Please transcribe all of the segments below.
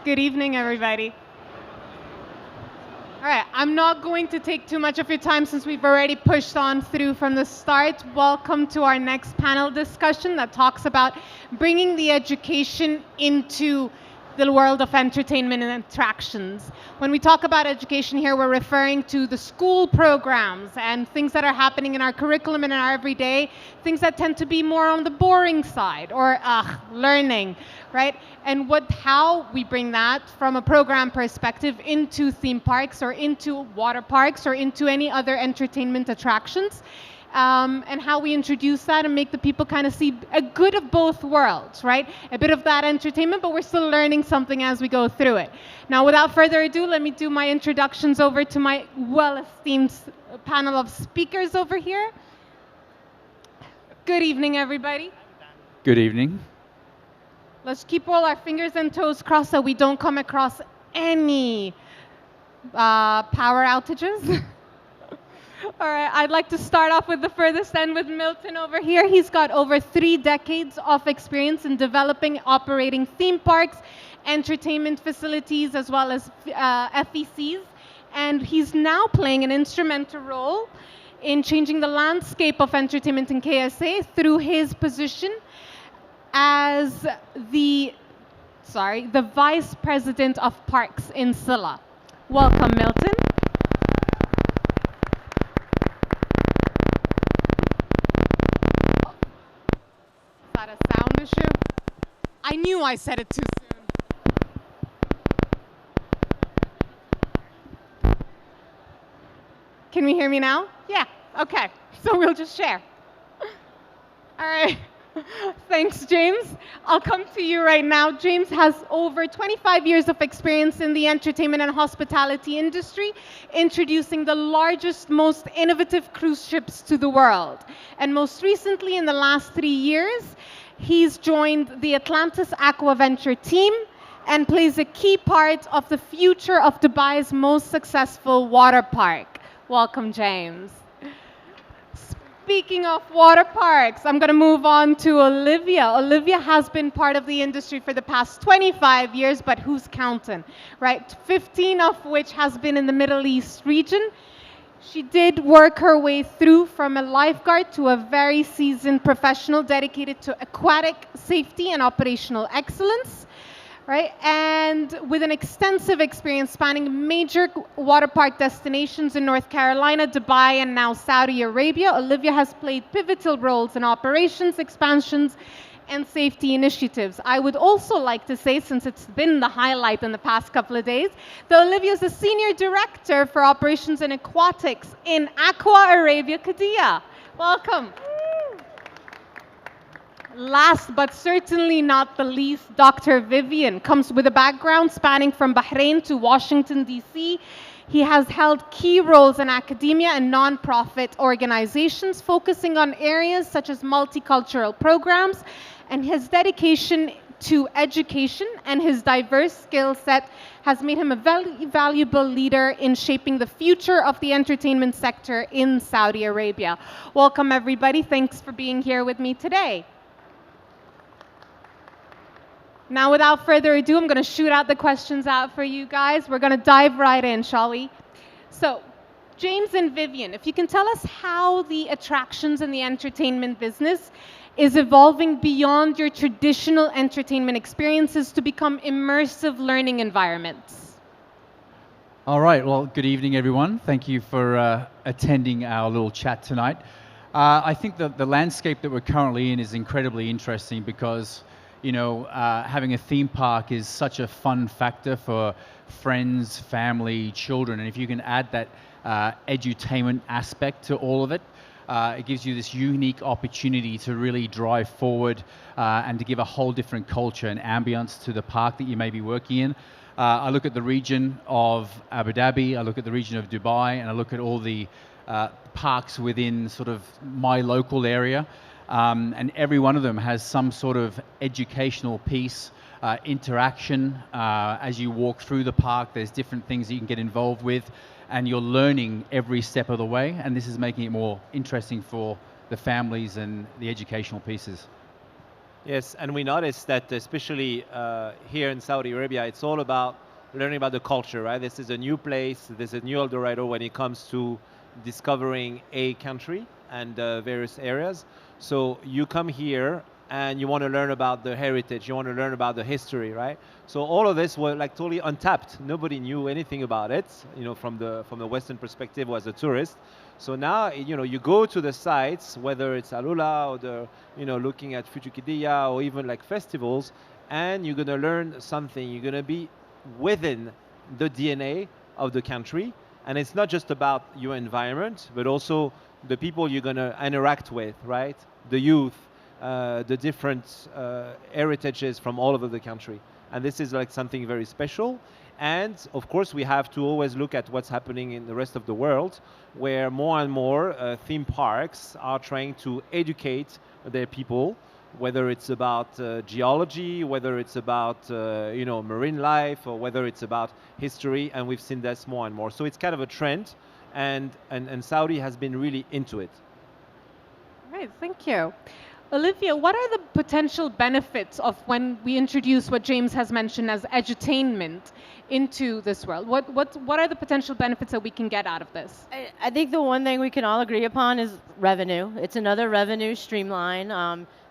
Good evening, everybody. All right, I'm not going to take too much of your time since we've already pushed on through from the start. Welcome to our next panel discussion that talks about bringing the education into the world of entertainment and attractions. When we talk about education here, we're referring to the school programs and things that are happening in our curriculum and in our everyday, things that tend to be more on the boring side or learning, right? And how we bring that from a program perspective into theme parks or into water parks or into any other entertainment attractions. And how we introduce that and make the people kind of see a good of both worlds, right? A bit of that entertainment, but we're still learning something as we go through it. Now, without further ado, let me do my introductions over to my well-esteemed panel of speakers over here. Good evening, everybody. Good evening. Let's keep all our fingers and toes crossed so we don't come across any power outages. All right, I'd like to start off with the furthest end with Milton over here. He's got over 3 decades of experience in developing, operating theme parks, entertainment facilities, as well as FECs. And he's now playing an instrumental role in changing the landscape of entertainment in KSA through his position as the Vice President of Parks in Silla. Welcome, Milton. A sound issue? I knew I said it too soon. Can we hear me now? Yeah, okay. So we'll just share. All right. Thanks, James. I'll come to you right now. James has over 25 years of experience in the entertainment and hospitality industry, introducing the largest, most innovative cruise ships to the world. And most recently, in the last 3 years, he's joined the Atlantis Aquaventure team and plays a key part of the future of Dubai's most successful water park. Welcome, James. Speaking of water parks, I'm going to move on to Olivia. Olivia has been part of the industry for the past 25 years, but who's counting, right? 15 of which has been in the Middle East region. She did work her way through from a lifeguard to a very seasoned professional dedicated to aquatic safety and operational excellence, right? And with an extensive experience spanning major water park destinations in North Carolina, Dubai, and now Saudi Arabia, Olivia has played pivotal roles in operations, expansions, and safety initiatives. I would also like to say, since it's been the highlight in the past couple of days, that Olivia is the Senior Director for Operations and Aquatics in Aqua Arabia Qiddiya. Welcome. Last but certainly not the least, Dr. Vivian comes with a background spanning from Bahrain to Washington, D.C. He has held key roles in academia and non-profit organizations, focusing on areas such as multicultural programs, and his dedication to education and his diverse skill set has made him a very valuable leader in shaping the future of the entertainment sector in Saudi Arabia. Welcome, everybody. Thanks for being here with me today. Now, without further ado, I'm going to shoot out the questions out for you guys. We're going to dive right in, shall we? So, James and Vivian, if you can tell us how the attractions and the entertainment business is evolving beyond your traditional entertainment experiences to become immersive learning environments. All right, well, good evening, everyone. Thank you for attending our little chat tonight. I think that the landscape that we're currently in is incredibly interesting because having a theme park is such a fun factor for friends, family, children. And if you can add that edutainment aspect to all of it, it gives you this unique opportunity to really drive forward and to give a whole different culture and ambience to the park that you may be working in. I look at the region of Abu Dhabi, I look at the region of Dubai, and I look at all the parks within sort of my local area. And every one of them has some sort of educational piece, interaction. As you walk through the park, there's different things that you can get involved with, and you're learning every step of the way, and this is making it more interesting for the families and the educational pieces. Yes, and we noticed that especially here in Saudi Arabia, it's all about learning about the culture, right? This is a new place, this is a new El Dorado when it comes to discovering a country and various areas. So you come here and you want to learn about the heritage, you want to learn about the history, right? So all of this was like totally untapped. Nobody knew anything about it, you know, from the Western perspective or as a tourist. So now, you know, you go to the sites, whether it's Alula or the, you know, looking at Futukidia or even like festivals, and you're gonna learn something. You're gonna be within the DNA of the country, and it's not just about your environment, but also the people you're gonna interact with, right? The youth, the different heritages from all over the country, and this is like something very special. And of course, we have to always look at what's happening in the rest of the world, where more and more theme parks are trying to educate their people, whether it's about geology, whether it's about you know, marine life, or whether it's about history, and we've seen this more and more. So it's kind of a trend, and Saudi has been really into it. All right, thank you. Olivia, what are the potential benefits of when we introduce what James has mentioned as edutainment into this world? What are the potential benefits that we can get out of this? I think the one thing we can all agree upon is revenue. It's another revenue streamline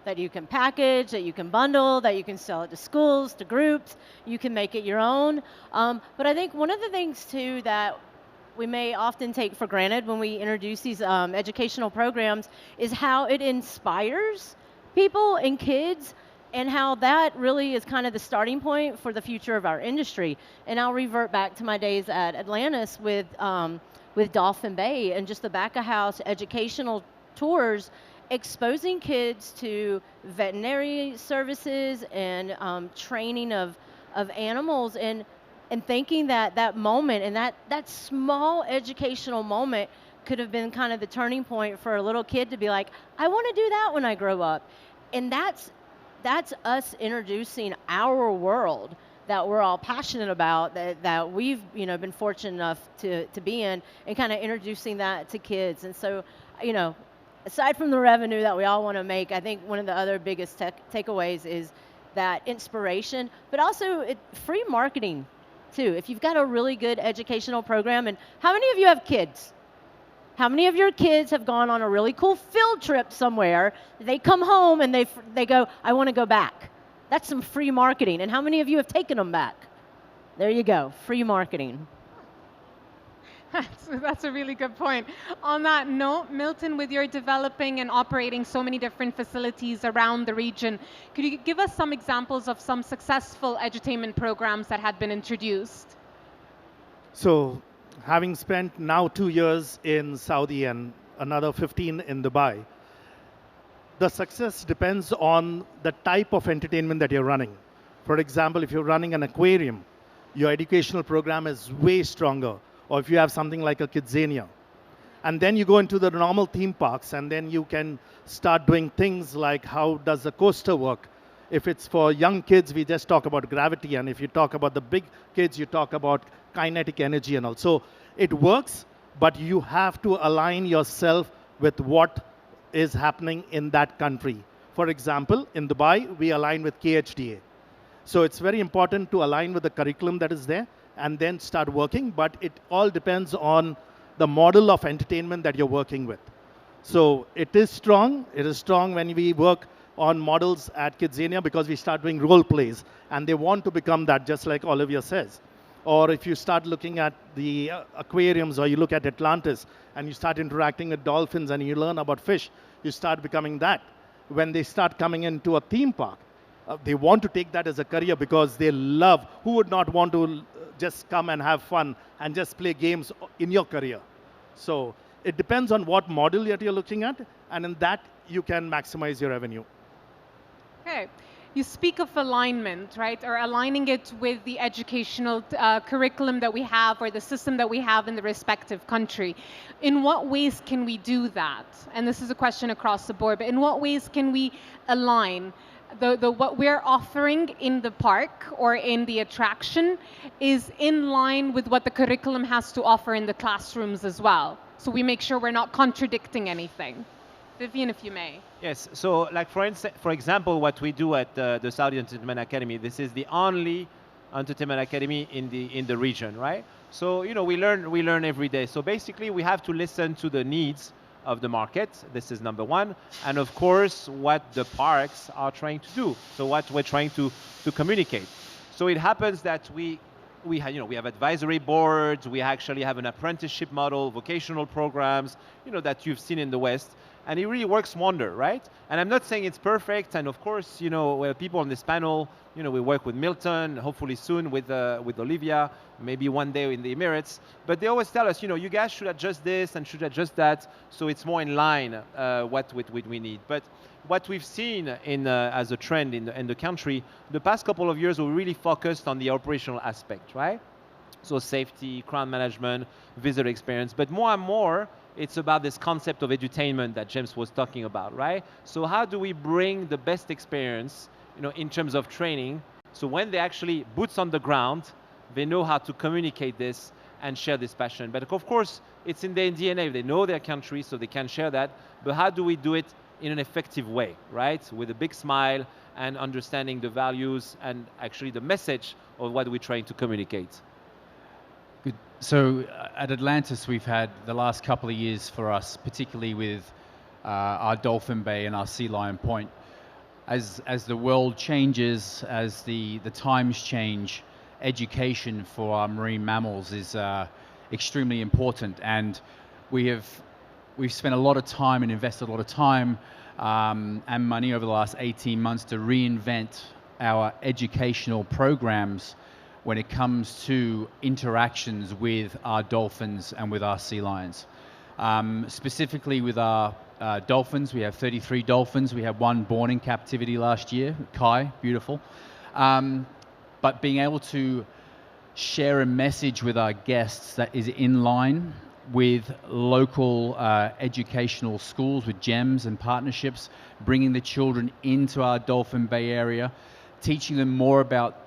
that you can package, that you can bundle, that you can sell it to schools, to groups. You can make it your own. But I think one of the things too that we may often take for granted when we introduce these educational programs is how it inspires people and kids, and how that really is kind of the starting point for the future of our industry. And I'll revert back to my days at Atlantis with Dolphin Bay and just the back of house educational tours, exposing kids to veterinary services and training of animals, and thinking that that moment and that small educational moment could have been kind of the turning point for a little kid to be like, I want to do that when I grow up. And that's us introducing our world that we're all passionate about, that we've, you know, been fortunate enough to be in, and kind of introducing that to kids. And so, you know, aside from the revenue that we all want to make, I think one of the other biggest takeaways is that inspiration, but also free marketing too. If you've got a really good educational program, and how many of you have kids? How many of your kids have gone on a really cool field trip somewhere? They come home and they go, I want to go back. That's some free marketing. And how many of you have taken them back? There you go, free marketing. That's a really good point. On that note, Milton, with your developing and operating so many different facilities around the region, could you give us some examples of some successful edutainment programs that had been introduced? So, having spent now 2 years in Saudi and another 15 in Dubai, the success depends on the type of entertainment that you're running. For example, if you're running an aquarium, your educational program is way stronger. Or if you have something like a Kidzania. And then you go into the normal theme parks, and then you can start doing things like, how does the coaster work? If it's for young kids, we just talk about gravity, and if you talk about the big kids, you talk about kinetic energy and all. So it works, but you have to align yourself with what is happening in that country. For example, in Dubai, we align with KHDA. So it's very important to align with the curriculum that is there, and then start working, but it all depends on the model of entertainment that you're working with. So it is strong when we work on models at Kidzania, because we start doing role plays, and they want to become that, just like Olivia says. Or if you start looking at the aquariums, or you look at Atlantis, and you start interacting with dolphins, and you learn about fish, you start becoming that. When they start coming into a theme park, they want to take that as a career, because they love, who would not want to just come and have fun and just play games in your career? So it depends on what model that you're looking at, and in that you can maximize your revenue. Okay. You speak of alignment, right? Or aligning it with the educational curriculum that we have, or the system that we have in the respective country. In what ways can we do that? And this is a question across the board, but in what ways can we align what we're offering in the park or in the attraction is in line with what the curriculum has to offer in the classrooms as well? So we make sure we're not contradicting anything. Vivian, if you may. Yes, so like for example, what we do at the Saudi Entertainment Academy, this is the only entertainment academy in the region, right? So we learn every day. So basically, we have to listen to the needs of the market. This is number one, and of course, what the parks are trying to do. So what we're trying to communicate. So it happens that we have advisory boards. We actually have an apprenticeship model, vocational programs, that you've seen in the West. And it really works wonder, right? And I'm not saying it's perfect. And of course, where people on this panel, we work with Milton, hopefully soon with Olivia, maybe one day in the Emirates. But they always tell us, you guys should adjust this and should adjust that, so it's more in line what we need. But what we've seen as a trend in the country, the past couple of years, we really focused on the operational aspect, right? So safety, crowd management, visitor experience, but more and more, it's about this concept of edutainment that James was talking about, right? So how do we bring the best experience, in terms of training, so when they actually boots on the ground, they know how to communicate this and share this passion. But of course, it's in their DNA. They know their country, so they can share that. But how do we do it in an effective way, right? With a big smile and understanding the values and actually the message of what we're trying to communicate. Good. So at Atlantis, we've had the last couple of years for us, particularly with our Dolphin Bay and our Sea Lion Point. As the world changes, as the times change, education for our marine mammals is extremely important. And we've spent a lot of time and invested a lot of time and money over the last 18 months to reinvent our educational programs when it comes to interactions with our dolphins and with our sea lions. Specifically with our dolphins, we have 33 dolphins. We had one born in captivity last year, Kai, beautiful. But being able to share a message with our guests that is in line with local educational schools, with GEMS and partnerships, bringing the children into our Dolphin Bay area, teaching them more about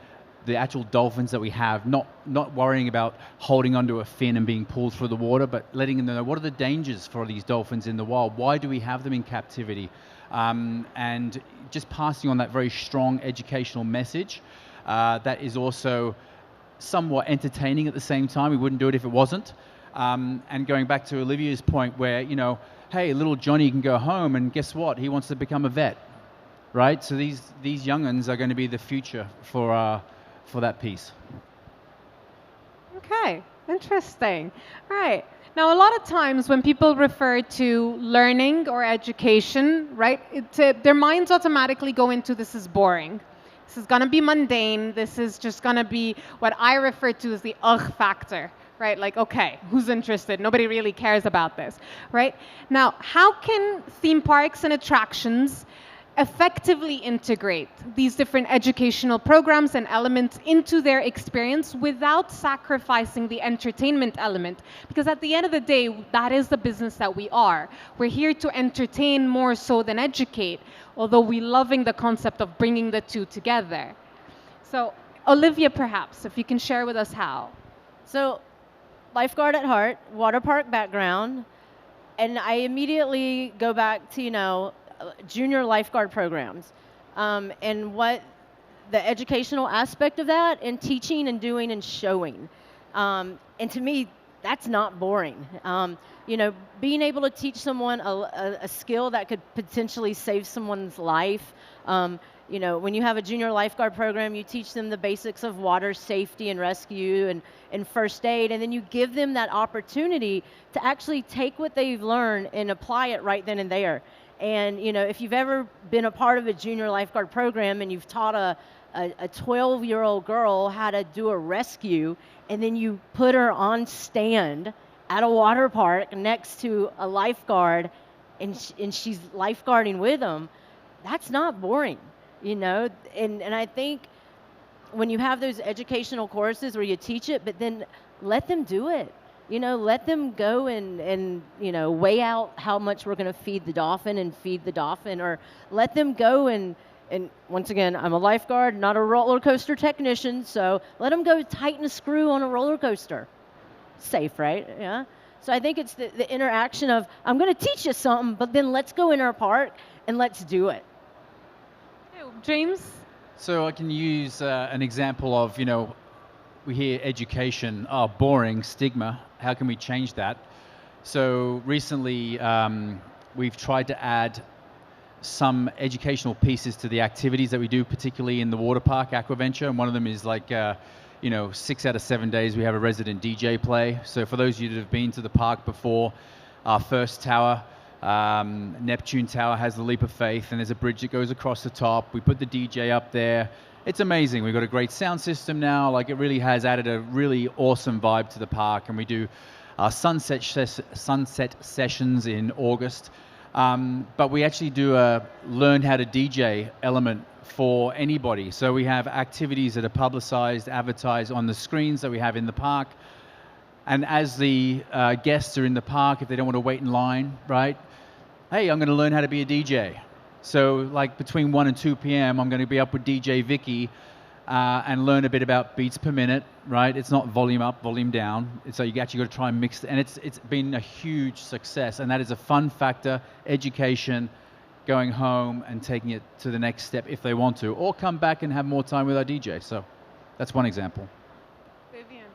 the actual dolphins that we have, not worrying about holding onto a fin and being pulled through the water, but letting them know what are the dangers for these dolphins in the wild, why do we have them in captivity, and just passing on that very strong educational message that is also somewhat entertaining at the same time. We wouldn't do it if it wasn't. And going back to Olivia's point where, hey, little Johnny can go home and guess what? He wants to become a vet, right? So these young'uns are going to be the future for that piece. Okay, interesting. All right. Now, a lot of times when people refer to learning or education, right, their minds automatically go into this is boring. This is going to be mundane. This is just going to be what I refer to as the ugh factor, right? Like, okay, who's interested? Nobody really cares about this, right? Now, how can theme parks and attractions effectively integrate these different educational programs and elements into their experience without sacrificing the entertainment element? Because at the end of the day, that is the business that we are. We're here to entertain more so than educate, although we're loving the concept of bringing the two together. So Olivia, perhaps, if you can share with us how. So lifeguard at heart, water park background, and I immediately go back to, junior lifeguard programs, and what the educational aspect of that, and teaching and doing and showing. And to me, that's not boring. Being able to teach someone a skill that could potentially save someone's life. When you have a junior lifeguard program, you teach them the basics of water safety and rescue and first aid, and then you give them that opportunity to actually take what they've learned and apply it right then and there. And if you've ever been a part of a junior lifeguard program and you've taught a 12-year-old girl how to do a rescue, and then you put her on stand at a water park next to a lifeguard, and she's lifeguarding with them, that's not boring, And I think when you have those educational courses where you teach it, but then let them do it. Let them go and weigh out how much we're going to feed the dolphin, or let them go and once again, I'm a lifeguard, not a roller coaster technician, so let them go tighten a screw on a roller coaster. Safe, right? Yeah. So I think it's the interaction of, I'm going to teach you something, but then let's go in our park and let's do it. James? So I can use an example of, we hear education, boring, stigma. How can we change that? So recently, we've tried to add some educational pieces to the activities that we do, particularly in the water park, Aquaventure, and one of them is like, 6 out of 7 days we have a resident DJ play. So for those of you that have been to the park before, our first tower, Neptune Tower, has the leap of faith, and there's a bridge that goes across the top. We put the DJ up there. It's amazing. We've got a great sound system now. Like, it really has added a really awesome vibe to the park, and we do our sunset sessions in August. But we actually do a learn how to DJ element for anybody. So we have activities that are publicized, advertised on the screens that we have in the park. And as the guests are in the park, if they don't want to wait in line, right? Hey, I'm going to learn how to be a DJ. So like between 1 and 2 p.m., I'm going to be up with DJ Vicky and learn a bit about beats per minute, right? It's not volume up, volume down. So you actually got to try and mix it. And it's been a huge success. And that is a fun factor, education, going home and taking it to the next step if they want to, or come back and have more time with our DJ. So that's one example.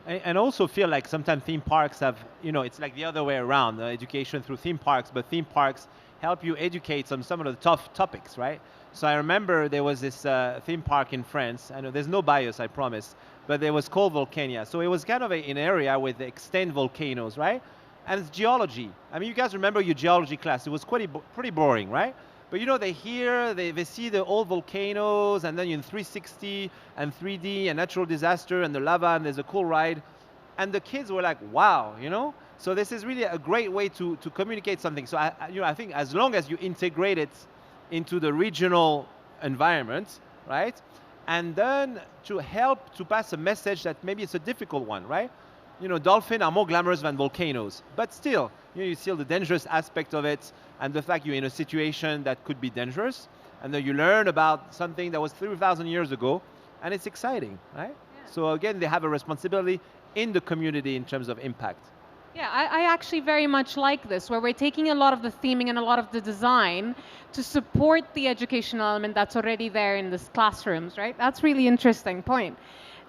And also feel like sometimes theme parks have, it's like the other way around, education through theme parks, but theme parks help you educate on some of the tough topics, right? So I remember there was this theme park in France. I know there's no bias, I promise, but there was called Volcania. So it was kind of an area with extinct volcanoes, right? And it's geology. I mean, you guys remember your geology class. It was pretty boring, right? But they see the old volcanoes, and then in 360 and 3D and natural disaster and the lava, and there's a cool ride. And the kids were like, wow, So this is really a great way to communicate something. So I think as long as you integrate it into the regional environment, right? And then to help to pass a message that maybe it's a difficult one, right? Dolphins are more glamorous than volcanoes, but still, you see the dangerous aspect of it, and the fact you're in a situation that could be dangerous, and then you learn about something that was 3,000 years ago, and it's exciting, right? Yeah. So again, they have a responsibility in the community in terms of impact. Yeah, I actually very much like this, where we're taking a lot of the theming and a lot of the design to support the educational element that's already there in the classrooms, right? That's really interesting point.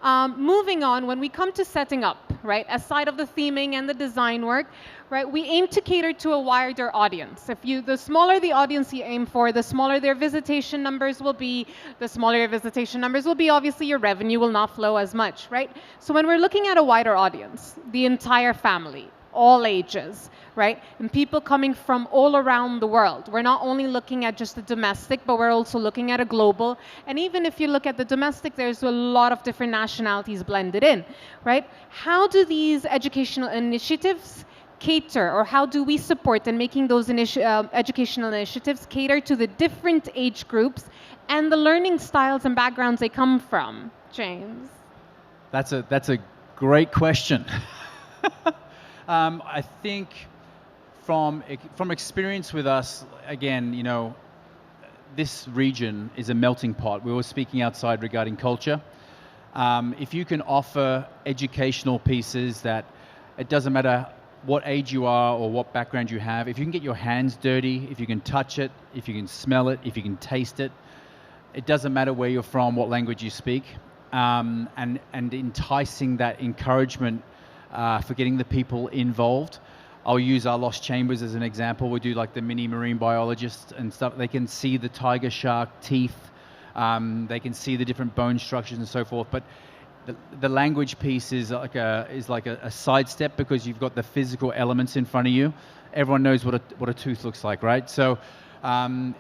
Moving on, when we come to setting up, right, aside of the theming and the design work, right, we aim to cater to a wider audience. The smaller the audience you aim for, the smaller their visitation numbers will be. The smaller your visitation numbers will be, obviously your revenue will not flow as much, right? So when we're looking at a wider audience, the entire family, all ages, right? And people coming from all around the world. We're not only looking at just the domestic, but we're also looking at a global. And even if you look at the domestic, there's a lot of different nationalities blended in, right? How do these educational initiatives cater, or how do we support in making those educational initiatives cater to the different age groups and the learning styles and backgrounds they come from? James? That's a great question. I think from experience with us, again, this region is a melting pot. We were speaking outside regarding culture. If you can offer educational pieces that it doesn't matter what age you are or what background you have, if you can get your hands dirty, if you can touch it, if you can smell it, if you can taste it, it doesn't matter where you're from, what language you speak, and enticing that encouragement for getting the people involved. I'll use our Lost Chambers as an example. We do like the mini marine biologists and stuff. They can see the tiger shark teeth. They can see the different bone structures and so forth. But the language piece is like a sidestep, because you've got the physical elements in front of you. Everyone knows what a tooth looks like, right? So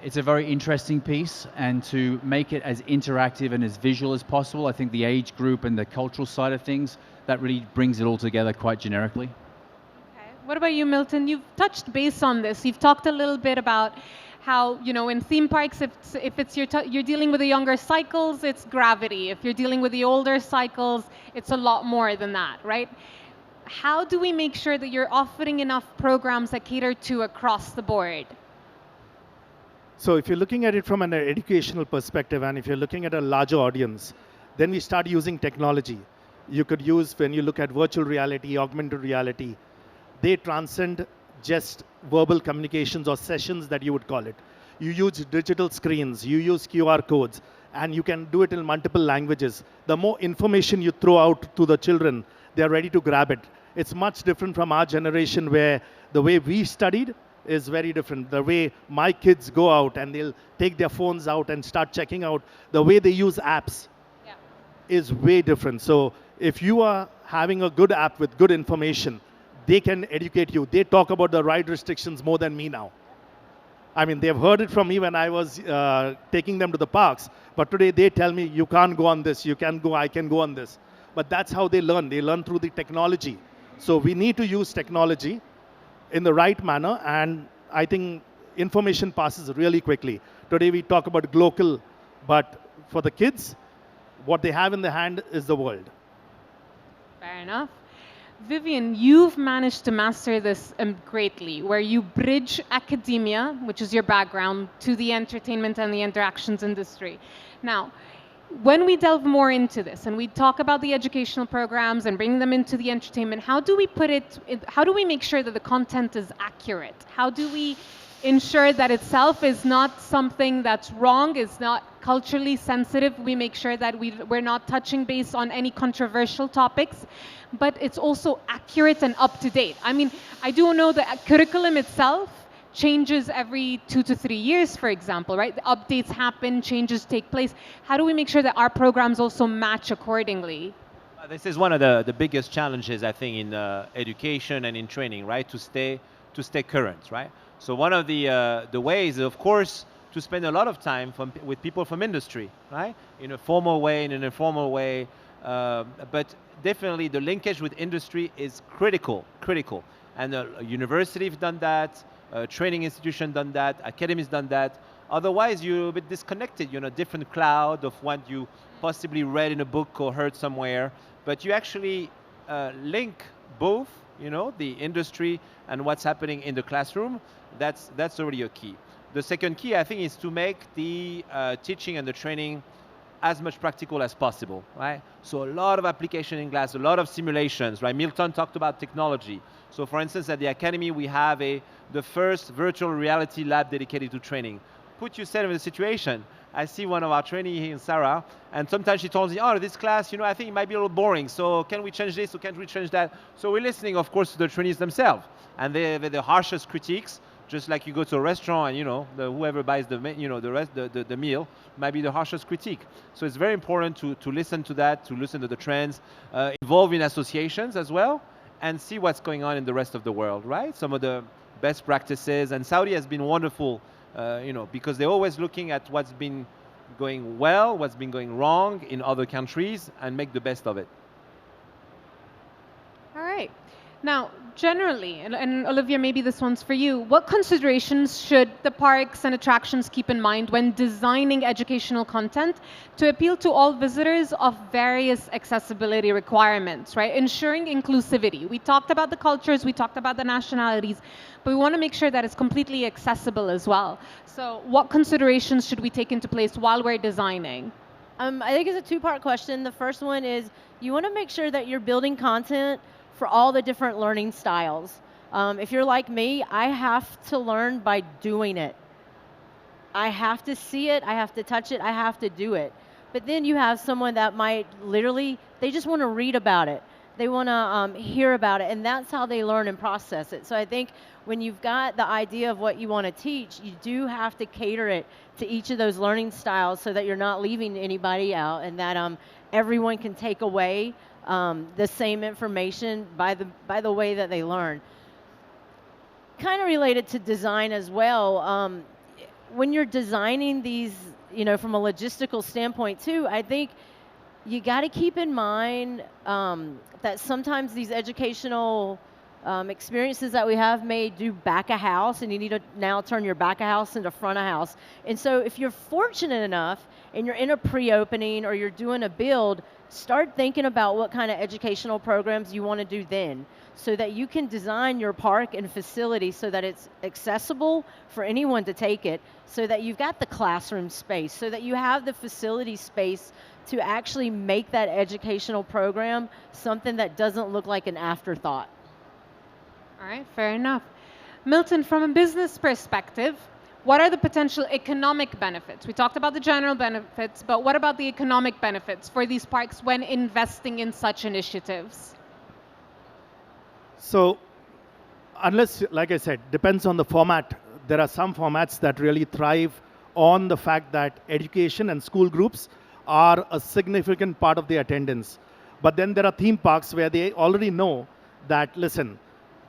it's a very interesting piece, and to make it as interactive and as visual as possible, I think the age group and the cultural side of things, that really brings it all together quite generically. Okay. What about you, Milton? You've touched base on this. You've talked a little bit about how, in theme parks, if it's you're dealing with the younger cycles, it's gravity. If you're dealing with the older cycles, it's a lot more than that, right? How do we make sure that you're offering enough programs that cater to across the board? So if you're looking at it from an educational perspective, and if you're looking at a larger audience, then we start using technology. You could use, when you look at virtual reality, augmented reality, they transcend just verbal communications or sessions that you would call it. You use digital screens, you use QR codes, and you can do it in multiple languages. The more information you throw out to the children, they're ready to grab it. It's much different from our generation where the way we studied is very different. The way my kids go out and they'll take their phones out and start checking out, the way they use apps is way different. So if you are having a good app with good information, they can educate you. They talk about the ride restrictions more than me now. I mean, they've heard it from me when I was taking them to the parks, but today they tell me, you can't go on this, you can go, I can go on this. But that's how they learn. They learn through the technology. So we need to use technology in the right manner, and I think information passes really quickly. Today we talk about global, but for the kids, what they have in their hand is the world. Fair enough. Vivian, you've managed to master this greatly, where you bridge academia, which is your background, to the entertainment and the interactions industry. Now, when we delve more into this and we talk about the educational programs and bring them into the entertainment, how do we make sure that the content is accurate? How do we ensure that itself is not something that's wrong, is not culturally sensitive? We make sure that we're not touching base on any controversial topics, but it's also accurate and up to date. I mean, I do know the curriculum itself changes every 2 to 3 years, for example, right? The updates happen, changes take place. How do we make sure that our programs also match accordingly? This is one of the biggest challenges, I think, in education and in training, right? To stay current, right? So one of the ways, of course, to spend a lot of time with people from industry, right? In a formal way, in an informal way, but definitely the linkage with industry is critical. And universities have done that, training institution done that, academies done that. Otherwise, you're a bit disconnected. You're in a different cloud of what you possibly read in a book or heard somewhere. But you actually link both, the industry and what's happening in the classroom. That's already a key. The second key, I think, is to make the teaching and the training as much practical as possible, right? So a lot of application in class, a lot of simulations, right? Milton talked about technology. So for instance, at the Academy, we have the first virtual reality lab dedicated to training. Put yourself in a situation. I see one of our trainees here in Sarah, and sometimes she tells me, oh, this class, I think it might be a little boring, so can we change this or can't we change that? So we're listening, of course, to the trainees themselves. And they're the harshest critiques, just like you go to a restaurant and whoever buys the meal might be the harshest critique. So it's very important to listen to that, to listen to the trends, involve in associations as well, and see what's going on in the rest of the world, right? Some of the best practices, and Saudi has been wonderful, because they're always looking at what's been going well, what's been going wrong in other countries, and make the best of it. All right. Now, generally, and Olivia, maybe this one's for you, what considerations should the parks and attractions keep in mind when designing educational content to appeal to all visitors of various accessibility requirements, right? Ensuring inclusivity. We talked about the cultures, we talked about the nationalities, but we want to make sure that it's completely accessible as well. So what considerations should we take into place while we're designing? I think it's a two-part question. The first one is you want to make sure that you're building content for all the different learning styles. If you're like me, I have to learn by doing it. I have to see it, I have to touch it, I have to do it. But then you have someone that might literally, they just want to read about it. They want to hear about it, and that's how they learn and process it. So I think when you've got the idea of what you want to teach, you do have to cater it to each of those learning styles so that you're not leaving anybody out, and that everyone can take away the same information by the way that they learn. Kind of related to design as well, when you're designing these, from a logistical standpoint too, I think you got to keep in mind that sometimes these educational experiences that we have may do back of house, and you need to now turn your back of house into front of house. And so if you're fortunate enough and you're in a pre-opening or you're doing a build, start thinking about what kind of educational programs you want to do then, so that you can design your park and facility so that it's accessible for anyone to take it, so that you've got the classroom space, so that you have the facility space to actually make that educational program something that doesn't look like an afterthought. All right, fair enough. Milton, from a business perspective, what are the potential economic benefits? We talked about the general benefits, but what about the economic benefits for these parks when investing in such initiatives? So, unless, like I said, depends on the format. There are some formats that really thrive on the fact that education and school groups are a significant part of the attendance. But then there are theme parks where they already know that, listen,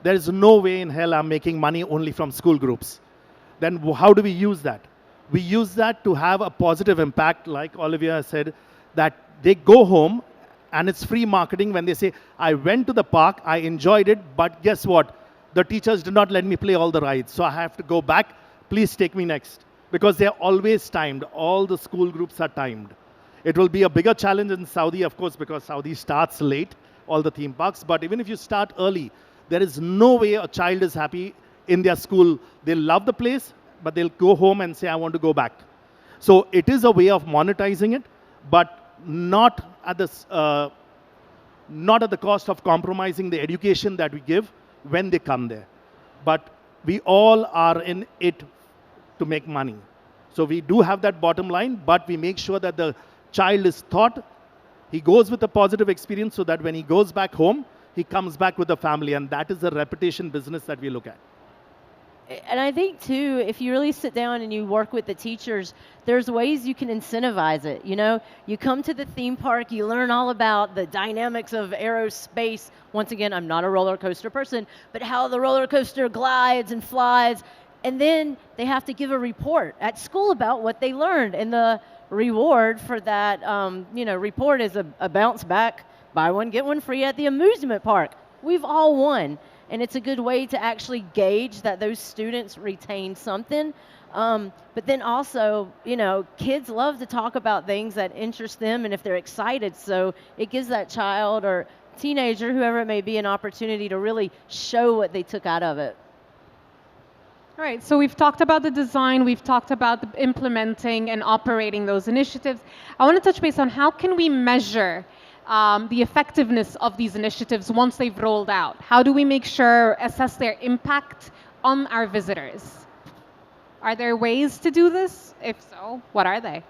there is no way in hell I'm making money only from school groups. Then how do we use that? We use that to have a positive impact, like Olivia said, that they go home and it's free marketing when they say, I went to the park, I enjoyed it, but guess what? The teachers did not let me play all the rides, so I have to go back. Please take me next. Because they're always timed. All the school groups are timed. It will be a bigger challenge in Saudi, of course, because Saudi starts late, all the theme parks. But even if you start early, there is no way a child is happy in their school. They'll love the place, but they'll go home and say, I want to go back. So it is a way of monetizing it, but not at the cost of compromising the education that we give when they come there. But we all are in it to make money. So we do have that bottom line, but we make sure that the child is taught, he goes with a positive experience so that when he goes back home, he comes back with the family, and that is the reputation business that we look at. And I think too, if you really sit down and you work with the teachers, there's ways you can incentivize it. You know, you come to the theme park, you learn all about the dynamics of aerospace. Once again, I'm not a roller coaster person, but how the roller coaster glides and flies. And then they have to give a report at school about what they learned. And the reward for that, report is a bounce back, buy one, get one free at the amusement park. We've all won. And it's a good way to actually gauge that those students retain something. But then also, kids love to talk about things that interest them and if they're excited. So it gives that child or teenager, whoever it may be, an opportunity to really show what they took out of it. All right, so we've talked about the design, we've talked about the implementing and operating those initiatives. I want to touch base on how can we measure the effectiveness of these initiatives once they've rolled out? How do we make sure, assess their impact on our visitors? Are there ways to do this? If so, what are they?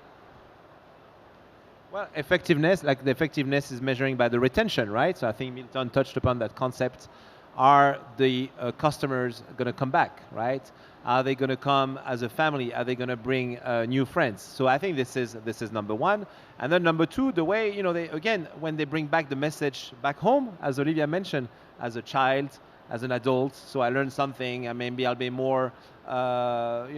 Well, effectiveness, like the effectiveness is measuring by the retention, right? So I think Milton touched upon that concept. Are the customers going to come back, right? Are they going to come as a family? Are they going to bring new friends? So I think this is number one. And then number two, the way, when they bring back the message back home, as Olivia mentioned, as a child, as an adult, so I learned something, and maybe I'll be more, I'll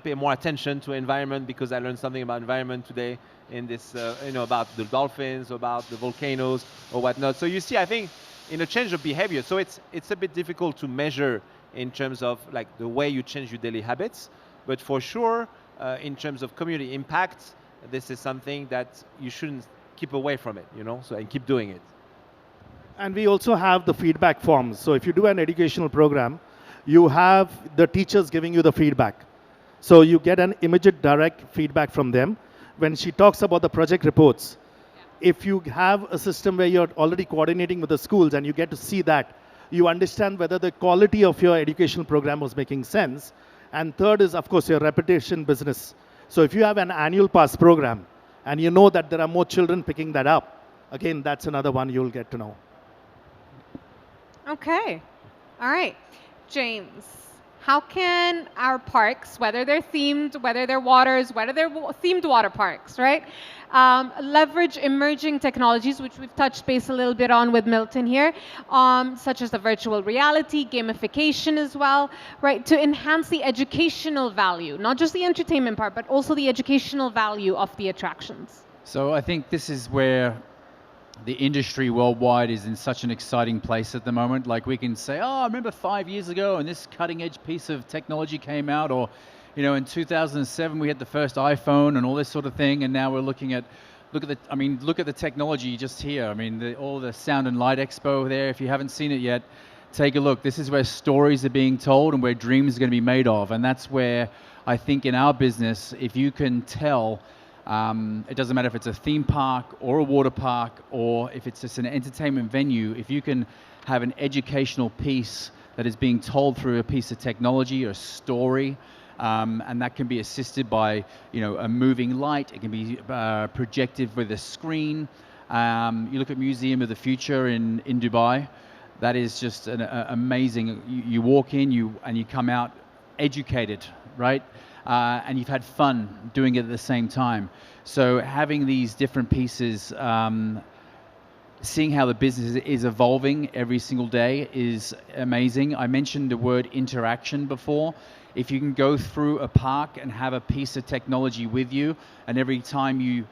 pay more attention to environment because I learned something about environment today in this, about the dolphins, about the volcanoes or whatnot. So you see, I think, in a change of behavior. So it's a bit difficult to measure in terms of like the way you change your daily habits, but for sure, in terms of community impact, this is something that you shouldn't keep away from it, so and keep doing it. And we also have the feedback forms. So if you do an educational program, you have the teachers giving you the feedback. So you get an immediate direct feedback from them. When she talks about the project reports, if you have a system where you're already coordinating with the schools and you get to see that, you understand whether the quality of your educational program was making sense. And third is, of course, your reputation business. So if you have an annual pass program and you know that there are more children picking that up, again, that's another one you'll get to know. Okay. All right. James, how can our parks, whether they're themed, whether they're waters, whether they're themed water parks, right, leverage emerging technologies, which we've touched base a little bit on with Milton here, such as the virtual reality, gamification as well, right, to enhance the educational value, not just the entertainment part, but also the educational value of the attractions? So I think this is where the industry worldwide is in such an exciting place at the moment. Like we can say, oh, I remember 5 years ago and this cutting edge piece of technology came out, or in 2007 we had the first iPhone and all this sort of thing, and now we're look at the technology just here. I mean, all the Sound and Light Expo there. If you haven't seen it yet, take a look. This is where stories are being told and where dreams are going to be made of, and that's where I think in our business, if you can tell It doesn't matter if it's a theme park or a water park or if it's just an entertainment venue. If you can have an educational piece that is being told through a piece of technology or a story, and that can be assisted by a moving light. It can be projected with a screen. You look at Museum of the Future in Dubai. That is just an amazing. You walk in, and you come out educated, right? And you've had fun doing it at the same time. So having these different pieces, seeing how the business is evolving every single day is amazing. I mentioned the word interaction before. If you can go through a park and have a piece of technology with you, and every time you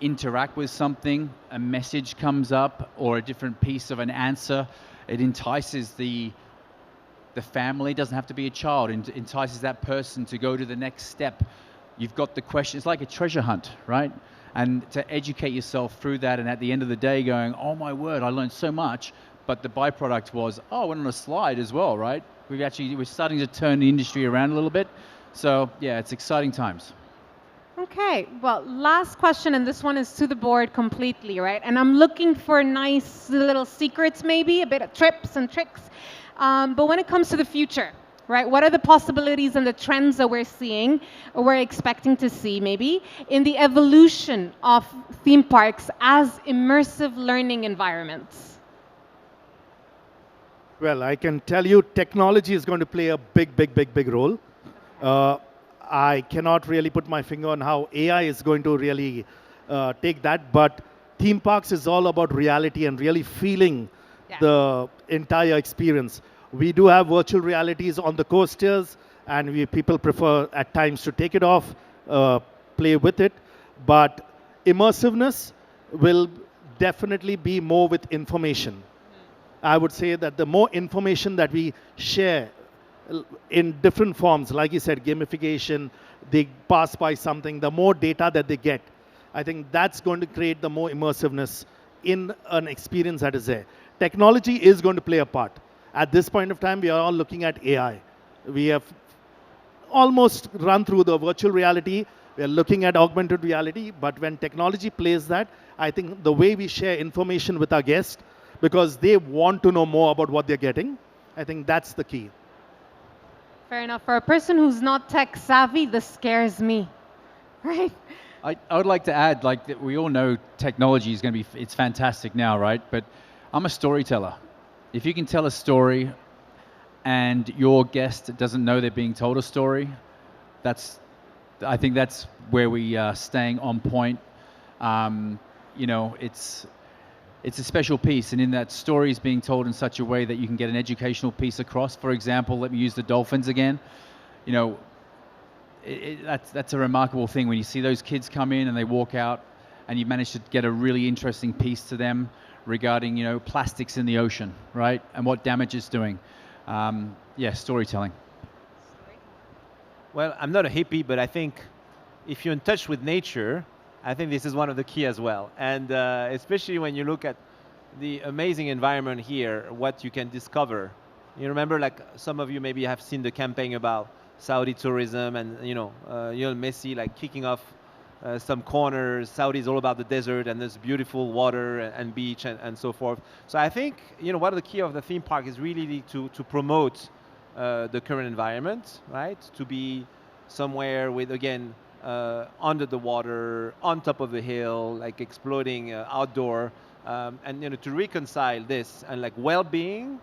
interact with something, a message comes up or a different piece of an answer, it entices the family. It doesn't have to be a child. It entices that person to go to the next step. You've got the question. It's like a treasure hunt, right? And to educate yourself through that, and at the end of the day going, oh my word, I learned so much, but the byproduct was, oh, I went on a slide as well, right? We're starting to turn the industry around a little bit. So yeah, it's exciting times. Okay, well, last question, and this one is to the board completely, right? And I'm looking for nice little secrets, maybe, a bit of tips and tricks. But when it comes to the future, right, what are the possibilities and the trends that we're seeing, or we're expecting to see maybe, in the evolution of theme parks as immersive learning environments? Well, I can tell you technology is going to play a big role. I cannot really put my finger on how AI is going to really take that, but theme parks is all about reality and really feeling the entire experience. We do have virtual realities on the coasters, and people prefer at times to take it off, play with it, but immersiveness will definitely be more with information. I would say that the more information that we share in different forms, like you said, gamification, they pass by something, the more data that they get, I think that's going to create the more immersiveness in an experience that is there. Technology is going to play a part. At this point of time, we are all looking at AI. We have almost run through the virtual reality. We are looking at augmented reality, but when technology plays that, I think the way we share information with our guests, because they want to know more about what they're getting, I think that's the key. Fair enough. For a person who's not tech savvy, this scares me, right? I would like to add, like, that we all know technology is going to be, it's fantastic now, right? But I'm a storyteller. If you can tell a story and your guest doesn't know they're being told a story, I think that's where we are staying on point. It's a special piece, and in that story is being told in such a way that you can get an educational piece across. For example, let me use the dolphins again. That's a remarkable thing when you see those kids come in and they walk out, and you manage to get a really interesting piece to them regarding plastics in the ocean, right, and what damage it's doing. Storytelling. Well, I'm not a hippie, but I think if you're in touch with nature, I think this is one of the key as well. And especially when you look at the amazing environment here, what you can discover. You remember, like, some of you maybe have seen the campaign about Saudi tourism, and Messi like kicking off some corners. Saudi is all about the desert and this beautiful water and beach and so forth. So I think one of the key of the theme park is really to promote the current environment, right? To be somewhere with, again, under the water, on top of the hill, like exploding outdoor, and to reconcile this and like well-being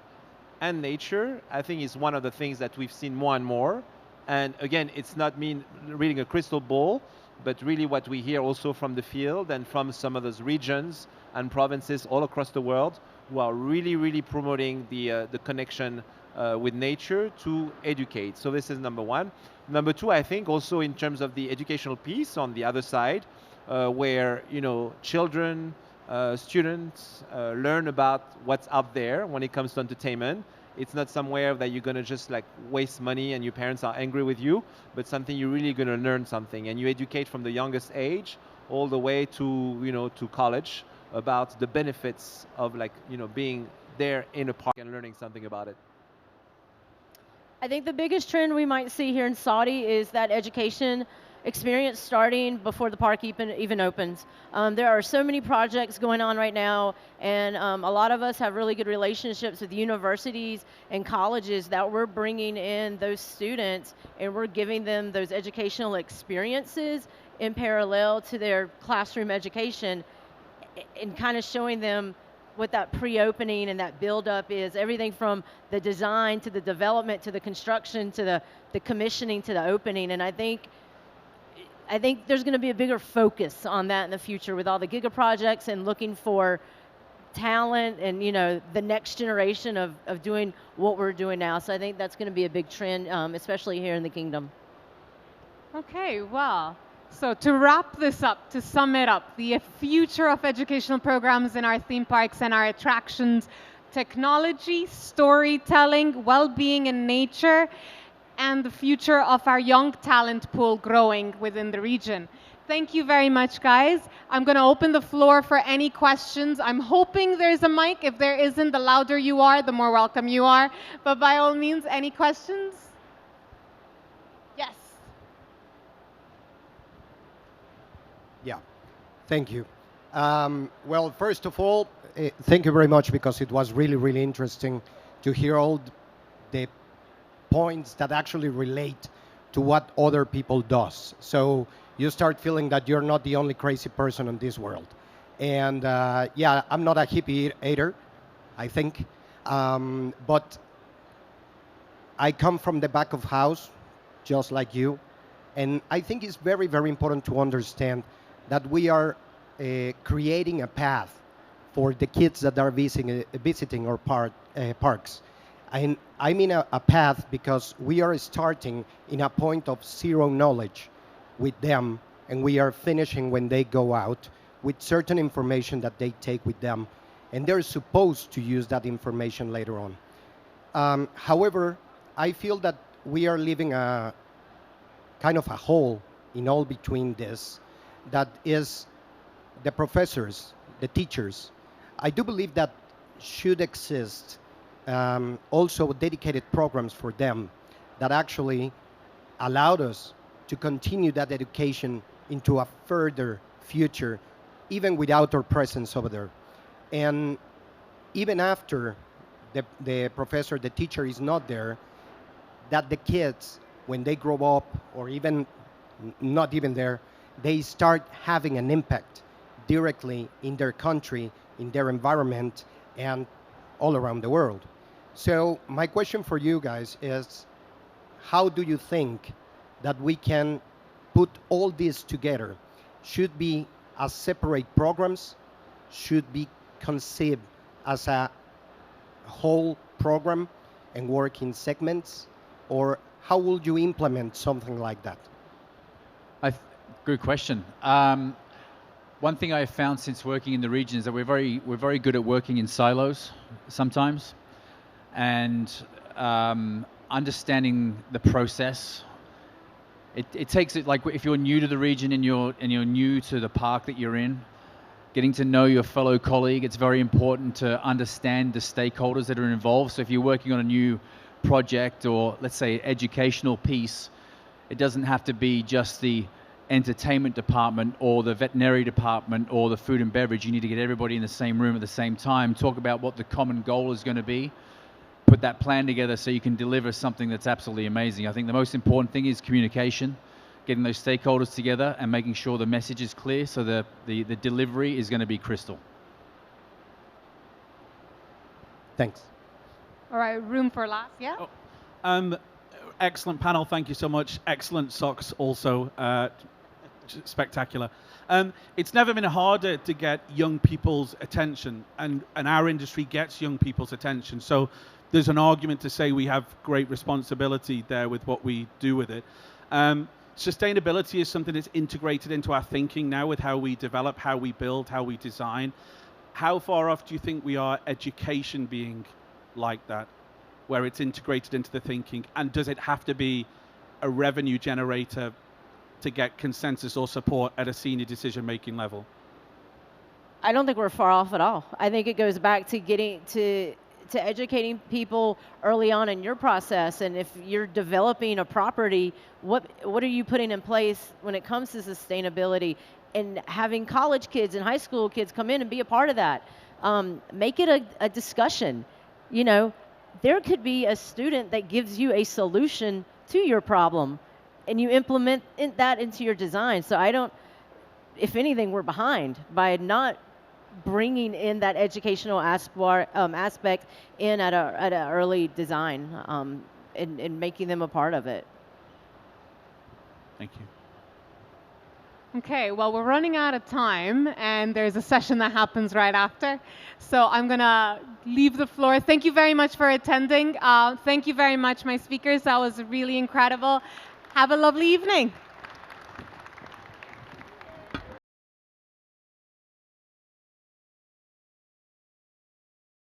and nature, I think is one of the things that we've seen more and more. And again, it's not me reading a crystal ball, but really what we hear also from the field and from some of those regions and provinces all across the world who are really promoting the connection with nature to educate. So this is number one. Number two, I think also in terms of the educational piece on the other side, where children, students learn about what's out there when it comes to entertainment. It's not somewhere that you're going to just like waste money and your parents are angry with you, but something you're really going to learn something, and you educate from the youngest age all the way to to college about the benefits of being there in a park and learning something about it. I think the biggest trend we might see here in Saudi is that education experience starting before the park even opens. There are so many projects going on right now, and a lot of us have really good relationships with universities and colleges that we're bringing in those students, and we're giving them those educational experiences in parallel to their classroom education, and kind of showing them what that pre-opening and that build-up is, everything from the design to the development to the construction to the commissioning to the opening. And I think there's going to be a bigger focus on that in the future with all the giga projects and looking for talent and, you know, the next generation of doing what we're doing now. So I think that's going to be a big trend, especially here in the Kingdom. Okay, well, so to wrap this up, to sum it up, the future of educational programs in our theme parks and our attractions: technology, storytelling, well-being in nature, and the future of our young talent pool growing within the region. Thank you very much, guys. I'm going to open the floor for any questions. I'm hoping there's a mic. If there isn't, the louder you are, the more welcome you are. But by all means, any questions? Yes. Yeah, thank you. Well, first of all, thank you very much, because it was really, really interesting to hear all the points that actually relate to what other people does. So you start feeling that you're not the only crazy person in this world. And yeah, I'm not a hippie hater, I think, but I come from the back of house, just like you. And I think it's very, very important to understand that we are creating a path for the kids that are visiting our parks. And I mean a path because we are starting in a point of zero knowledge with them, and we are finishing when they go out with certain information that they take with them, and they're supposed to use that information later on. However, I feel that we are leaving a kind of a hole in all between this, that is the professors, the teachers. I do believe that should exist also dedicated programs for them that actually allowed us to continue that education into a further future, even without our presence over there. And even after the professor, the teacher is not there, that the kids, when they grow up, or even not even there, they start having an impact directly in their country, in their environment, and all around the world. So my question for you guys is, how do you think that we can put all this together? Should be as separate programs, should be conceived as a whole program and work in segments, or how would you implement something like that? Good question. One thing I've found since working in the region is that we're very good at working in silos sometimes, and understanding the process. It takes it, like if you're new to the region and you're new to the park that you're in, getting to know your fellow colleague, it's very important to understand the stakeholders that are involved. So if you're working on a new project, or let's say educational piece, it doesn't have to be just the entertainment department or the veterinary department or the food and beverage. You need to get everybody in the same room at the same time, talk about what the common goal is going to be, put that plan together so you can deliver something that's absolutely amazing. I think the most important thing is communication, getting those stakeholders together and making sure the message is clear, so the delivery is going to be crystal. Thanks. All right, room for last, yeah? Oh. Excellent panel, thank you so much. Excellent socks also, spectacular. It's never been harder to get young people's attention, and our industry gets young people's attention. So there's an argument to say we have great responsibility there with what we do with it. Sustainability is something that's integrated into our thinking now with how we develop, how we build, how we design. How far off do you think we are education being like that, where it's integrated into the thinking? And does it have to be a revenue generator to get consensus or support at a senior decision-making level? I don't think we're far off at all. I think it goes back to getting to to educating people early on in your process, and if you're developing a property, what are you putting in place when it comes to sustainability, and having college kids and high school kids come in and be a part of that. Make it a discussion. You know, there could be a student that gives you a solution to your problem, and you implement that into your design. So I don't, if anything, we're behind by not bringing in that educational aspect in at an early design, and making them a part of it. Thank you. Okay, well, we're running out of time, and there's a session that happens right after. So I'm going to leave the floor. Thank you very much for attending. Thank you very much, my speakers. That was really incredible. Have a lovely evening.